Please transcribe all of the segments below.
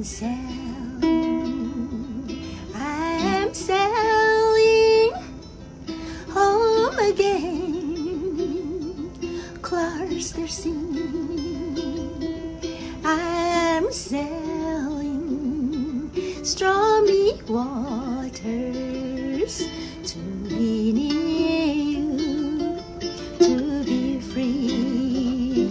I'm sailing home again, across the sea. I'm sailing stormy waters to be near you, to be free.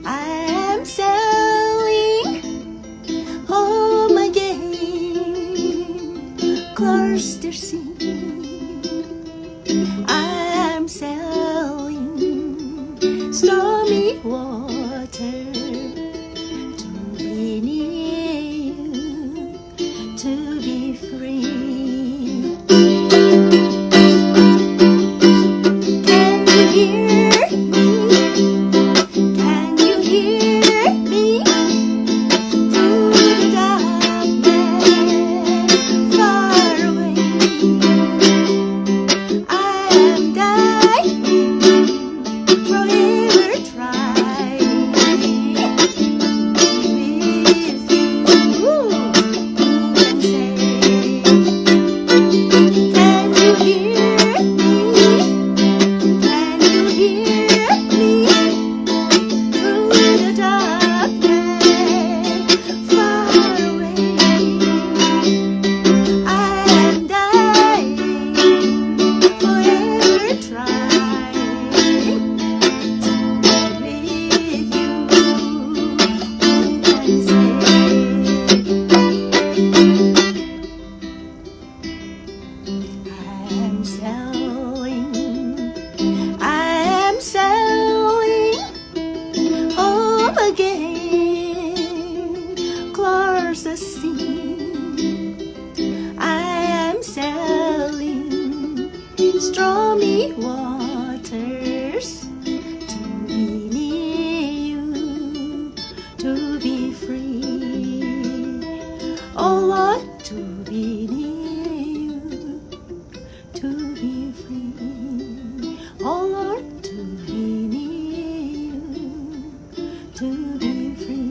I'm sailing home again, across the sea. I'm sailing stormy water to be near you, to be free. Can you hear me? Can you hear me? Through the darkness, far away. I am dying, forever trying with you and say, can you hear me? Can you hear me? Through the darkness, far away. I am dying, forever trying to be with you and say, I'm sailing home again, across the sea. I am sailing stormy waters to be near you, to be free. Oh Lord, to be near you, to be free. Oh Lord, to be near you, to be free.